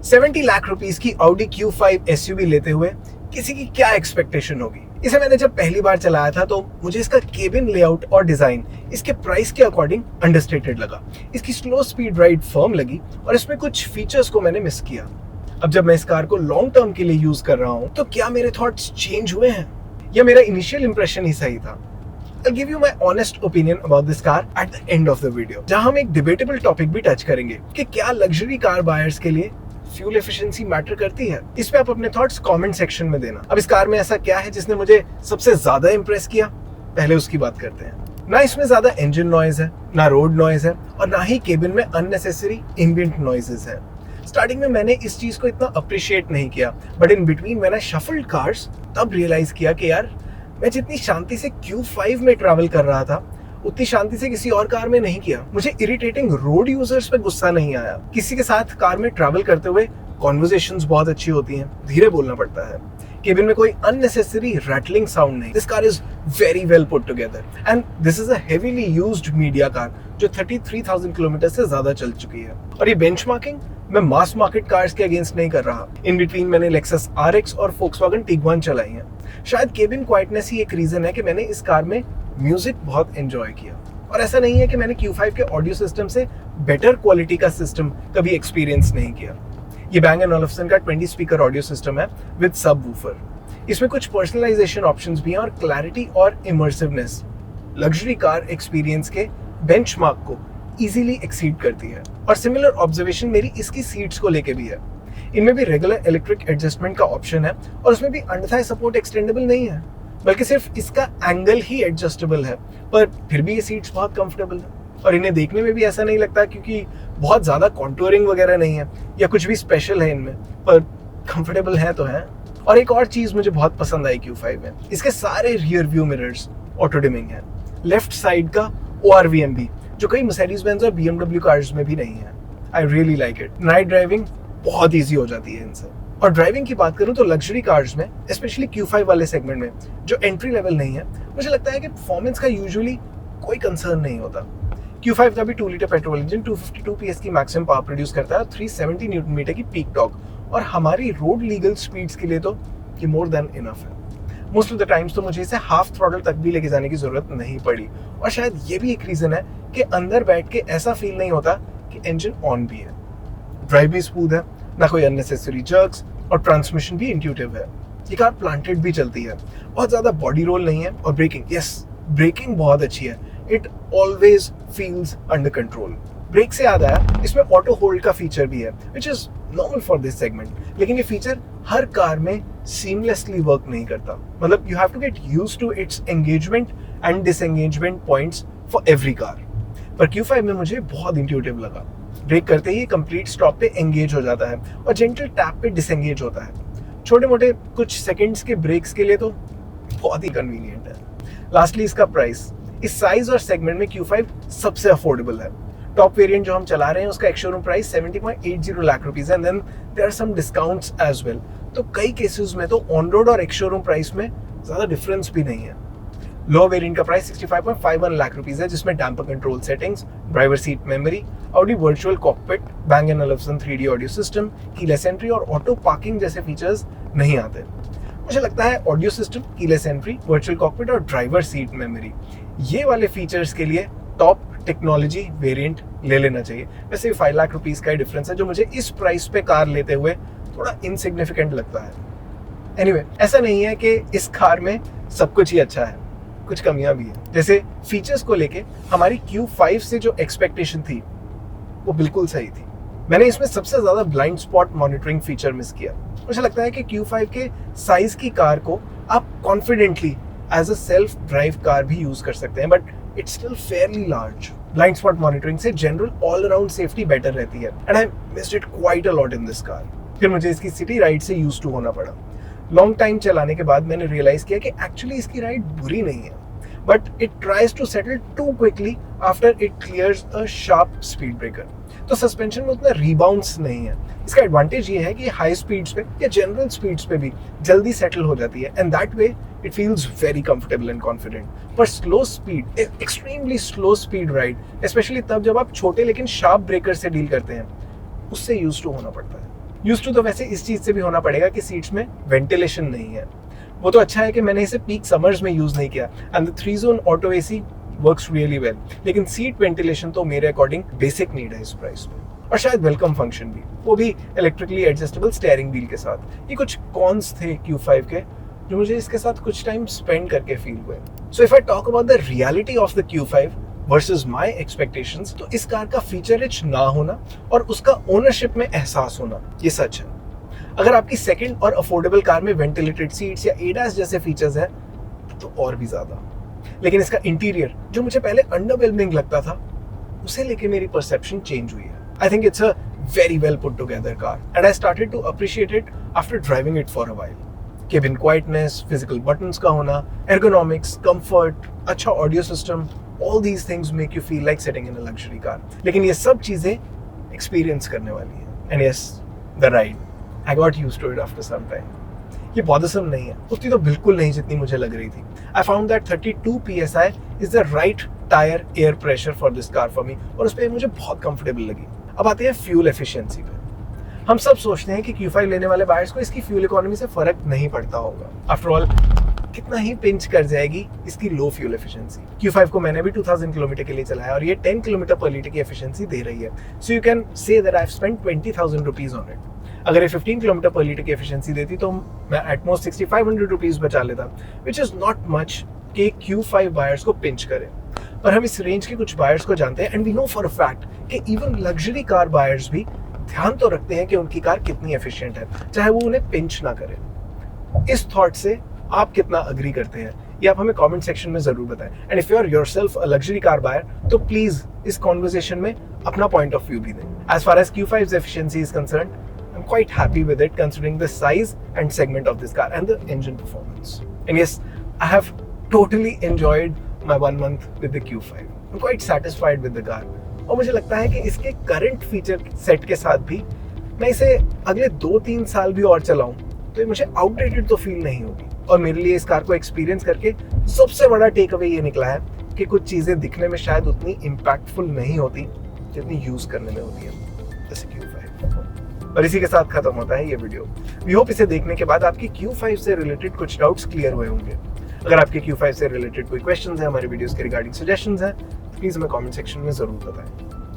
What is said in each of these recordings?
70 lakh rupees की Audi Q5 SUV लेते हुए किसी की क्या एक्सपेक्टेशन होगी। इसे मैंने जब पहली बार चलाया था तो मुझे इसका केबिन लेआउट और डिजाइन इसके प्राइस के अकॉर्डिंग अंडरस्टेटेड लगा। इसकी स्लो स्पीड राइड फर्म लगी और इसमें कुछ फीचर्स को मैंने मिस किया। अब जब मैं इस कार को लॉन्ग टर्म के लिए यूज कर रहा हूँ तो क्या मेरे थॉट्स चेंज हुए हैं या मेरा इनिशियल इंप्रेशन ही सही था? I'll give you my honest opinion about this car at the end of the video, जहां हम एक डिबेटेबल टॉपिक भी टच करेंगे कि क्या लग्जरी कार बायर्स के लिए फ्यूल एफिशिएंसी मैटर करती है। इस पे आप अपने थॉट्स कमेंट सेक्शन में देना। अब इस कार में ऐसा क्या है जिसने मुझे सबसे ज्यादा इंप्रेस किया, पहले उसकी बात करते हैं। ना इसमें ज्यादा इंजन नॉइज है, ना रोड नॉइज है और ना ही केबिन में अननेसेसरी एम्बिएंट नॉइजेस है। स्टार्टिंग में मैंने इस चीज को इतना अप्रिशिएट नहीं किया, बट इन बिटवीन मैंने शफल्ड कार्स तब रियलाइज किया कि यार मैं जितनी शांति से Q5 में ट्रैवल कर रहा था उतनी शांति से किसी और कार में नहीं किया। मुझे इरिटेटिंग रोड यूजर्स पे गुस्सा नहीं आया। किसी के साथ कार में ट्रैवल करते हुए कॉन्वर्सेशंस बहुत अच्छी होती हैं, धीरे बोलना पड़ता है। केबिन में कोई अननेसेसरी रैटलिंग साउंड नहीं। This car is very well put together and this is a heavily used media car जो 33,000 किलोमीटर से ज्यादा चल चुकी है। और ये बेंचमार्किंग मैं मास मार्केट कार्स के अगेंस्ट नहीं कर रहा। इन बिटवीन मैंने लेक्सस RX और Volkswagen Tiguan चलाई है। शायद केबिन क्वाइटनेस ही एक रीजन है कि मैंने इस कार में म्यूजिक बहुत एंजॉय किया। और ऐसा नहीं है कि मैंने Q5 के ऑडियो सिस्टम से बेटर क्वालिटी का सिस्टम कभी एक्सपीरियंस नहीं किया। ये Bang & Olufsen का 20 स्पीकर ऑडियो सिस्टम है विद सब वूफर। इसमें कुछ पर्सनलाइजेशन ऑप्शंस भी हैं और क्लैरिटी और इमर्सिवनेस लग्जरी कार एक्सपीरियंस के बेंचमार्क को इजीली एक्सीड करती है। और सिमिलर ऑब्जर्वेशन मेरी इसकी सीट्स को लेके भी है। इनमें भी रेगुलर इलेक्ट्रिक एडजस्टमेंट का ऑप्शन है और उसमें भी अंडर सपोर्ट एक्सटेंडेबल नहीं है, बल्कि सिर्फ इसका एंगल ही एडजस्टेबल है। पर फिर भी ये सीट्स बहुत कंफर्टेबल है और इन्हें देखने में भी ऐसा नहीं लगता क्योंकि बहुत ज्यादा कॉन्टूरिंग वगैरह नहीं है या कुछ भी स्पेशल है इनमें, पर कंफर्टेबल है तो है। और एक और चीज मुझे बहुत पसंद आई Q5 में, इसके सारे rear view mirrors auto dimming है। लेफ्ट साइड का ORVM भी, जो कई मर्सिडीज बेंज और BMW कार्स में भी नहीं है। I really like it. Night driving बहुत ईजी हो जाती है इनसे। और ड्राइविंग की बात करूं तो लग्जरी कार्स में, स्पेशली Q5 वाले सेगमेंट में जो एंट्री लेवल नहीं है, मुझे लगता है कि परफॉर्मेंस का यूजुअली कोई कंसर्न नहीं होता। Q5 का भी 2 लीटर पेट्रोल इंजन 252 PS की मैक्सिमम पावर प्रोड्यूस करता है और 370 न्यूटन मीटर की पीक टॉर्क, और हमारी रोड लीगल स्पीड्स के लिए तो ये मोर देन इनफ है। मोस्ट ऑफ द टाइम्स तो मुझे इसे हाफ थ्रॉटल तक भी लेके जाने की जरूरत नहीं पड़ी। और शायद ये भी एक रीजन है कि अंदर बैठ के ऐसा फील नहीं होता कि इंजन ऑन भी है। ड्राइव भी स्मूथ है, ना कोई अननेसेसरी जर्क्स, और ट्रांसमिशन भी इंट्यूटिव है। ये कार प्लांटेड भी चलती है, बहुत ज्यादा बॉडी रोल नहीं है। और ब्रेकिंग, ब्रेकिंग बहुत अच्छी है। It always feels under control. Brake से याद आया, इसमें ऑटो होल्ड का फीचर भी है which is normal for this segment, लेकिन ये फीचर हर कार में सीमलेसली वर्क नहीं करता। मतलब you have to get used to its engagement and disengagement points for every car. पर Q5 में मुझे बहुत इंट्यूटिव लगा। ब्रेक करते ही कंप्लीट स्टॉप पे एंगेज हो जाता है और जेंटल टैप पे डिसएंगेज होता है। छोटे मोटे कुछ सेकंड्स के ब्रेक्स के लिए तो बहुत ही कन्वीनियंट है। लास्टली इसका प्राइस, इस साइज और सेगमेंट में Q5 सबसे अफोर्डेबल है। टॉप वेरिएंट जो हम चला रहे हैं उसका एक शोरूम प्राइस 70.80 लाख रुपीज है, and then there are some discounts as well. तो कई केसेस में तो ऑन रोड और एक शोरूम प्राइस में ज्यादा डिफरेंस भी नहीं है। लो वेरिएंट का प्राइस 65.51 लाख रुपीज है, जिसमें damper control settings, driver seat memory, Audi virtual cockpit, Bang & Olufsen 3D audio system, keyless entry और ऑटो पार्किंग जैसे फीचर्स नहीं आते। मुझे लगता है audio system, keyless entry, virtual cockpit और ड्राइवर सीट मेमोरी, ये वाले फीचर्स के लिए टॉप टेक्नोलॉजी वेरिएंट ले लेना चाहिए। वैसे 5 लाख रुपीज का ही डिफरेंस है जो मुझे इस प्राइस पे कार लेते हुए थोड़ा इनसिग्निफिकेंट लगता है। एनीवे, ऐसा नहीं है कि इस कार में सब कुछ ही अच्छा है, कुछ कमियां भी है। जैसे फीचर्स को लेके हमारी Q5 से जो एक्सपेक्टेशन थी वो बिल्कुल सही थी। मैंने इसमें सबसे ज्यादा blind spot monitoring feature miss किया। मुझे लगता है कि Q5 के साइज की कार को आप confidently as a self drive car भी यूज कर सकते हैं, but it's still fairly large. Blind spot monitoring से general all around safety better रहती है, and I missed it quite a lot in this car. फिर मुझे इसकी सिटी राइड से यूज टू होना पड़ा। लॉन्ग टाइम चलाने के बाद मैंने रियलाइज किया कि एक्चुअली इसकी राइड बुरी नहीं है, but it tries to settle too quickly after it clears a sharp speed breaker. तो सस्पेंशन में उतना रिबाउंड्स नहीं है। इसका एडवांटेज ये है कि हाई स्पीड्स पे या जनरल स्पीड्स पे भी जल्दी सेटल हो जाती है, and that way it feels very comfortable and confident. पर slow speed, extremely slow speed ride, specially तब जब आप छोटे लेकिन शार्प ब्रेकर से डील करते हैं, उससे यूज टू होना पड़ता है। यूज्ड टू तो वैसे इस चीज से भी होना पड़ेगा कि सीट्स में वेंटिलेशन नहीं है। वो तो अच्छा है कि मैंने इसे पीक समर्स में यूज नहीं किया and the 3 zone auto AC works really well, लेकिन सीट वेंटिलेशन तो मेरे अकॉर्डिंग बेसिक नीड है इस प्राइस पे, और शायद वेलकम फंक्शन भी, वो भी इलेक्ट्रिकली एडजस्टेबल स्टीयरिंग व्हील के साथ। ये कुछ कॉन्स थे Q5 के जो मुझे इसके साथ कुछ टाइम स्पेंड करके फील हुए। So if I talk about the reality of the Q5 versus my expectations, तो इस कार का फीचर रिच ना होना और उसका ओनरशिप में एहसास होना, ये सच है। अगर आपकी सेकंड और अफोर्डेबल कार में वेंटिलेटेड सीट्स या ADAS जैसे फीचर्स हैं तो और भी ज्यादा, लेकिन इसका इंटीरियर जो मुझे पहले अंडरवेलमिंग लगता था, उसे लेके मेरी परसेप्शन चेंज हुई है। I think it's a very well put together car and I started to appreciate it after driving it for a while. Cabin quietness, physical buttons का होना, एर्गोनॉमिक्स, कंफर्ट, अच्छा audio system, all these things make you feel like sitting in a luxury car. लेकिन ये सब चीजें experience करने वाली हैं। And yes, the ride, I got used to it after some time. ये bothersome नहीं है, उतनी तो बिल्कुल नहीं जितनी मुझे लग रही थी। I found that 32 PSI is the right tire air pressure for this car for me, और उस पर मुझे बहुत कंफर्टेबल लगी। अब आते हैं फ्यूल एफिशिएंसी पे। हम सब सोचते हैं कि Q5 लेने वाले बायर्स को इसकी फ्यूल इकोनॉमी से फर्क नहीं पड़ता होगा। आफ्टर ऑल कितना ही पिंच कर जाएगी इसकी लो फ्यूल एफिशिएंसी। Q5 को मैंने भी 2000 किलोमीटर के लिए चलाया और ये 10 किलोमीटर पर लीटर की एफिशिएंसी दे रही है। So you can say that I have spent 20,000 rupees on it. अगर ये 15 किलोमीटर पर लीटर की एफिशिएंसी देती तो मैं एट मोस्ट 6500 रुपीज बचा लेता, विच इज नॉट मच कि Q5 बायर्स को पिंच करे। पर हम इस रेंज के कुछ बायर्स को जानते हैं and we know for a fact कि इवन लग्जरी कार बायर्स भी ध्यान तो रखते हैं कि उनकी कार कितनी एफिशिएंट है, चाहे वो उन्हें पिंच ना करे। इस थॉट से आप कितना अग्री करते हैं ये आप हमें कमेंट सेक्शन में जरूर बताएं। And if you are yourself a luxury car buyer तो प्लीज इस कॉन्वर्सेशन में अपना पॉइंट ऑफ व्यू भी दें। As far as Q5's efficiency is concerned, I'm quite happy with it considering the size and segment of this car and the engine performance. And yes, I have totally enjoyed my 1 month with the Q5. I'm quite satisfied with the car. और मुझे लगता है कि इसके current feature set के साथ भी मैं इसे अगले 2-3 साल भी और चलाऊं तो ये मुझे आउटडेटेड तो फील नहीं होगी। और मेरे लिए इस कार को एक्सपीरियंस करके सबसे बड़ा टेक अवे ये निकला है कि कुछ चीजें दिखने में शायद उतनी इम्पैक्टफुल नहीं होती जितनी यूज करने में होती है, जैसे Q5। और इसी के साथ खत्म होता है ये वीडियो। वी होप इसे देखने के बाद आपकी Q5 से रिलेटेड कुछ डाउट्स क्लियर हुए होंगे। अगर आपके Q5 से रिलेटेड कोई क्वेश्चंस हैं, हमारे वीडियोस के रिगार्डिंग सजेशंस हैं, प्लीज हमें कमेंट सेक्शन में जरूर बताएं।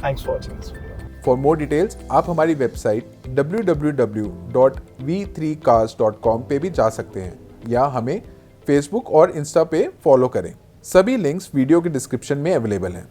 Thanks for watching this video. For more details आप हमारी वेबसाइट www.v3cars.com पे भी जा सकते हैं या हमें फेसबुक और इंस्टा पे फॉलो करें। सभी लिंक्स वीडियो के डिस्क्रिप्शन में अवेलेबल हैं।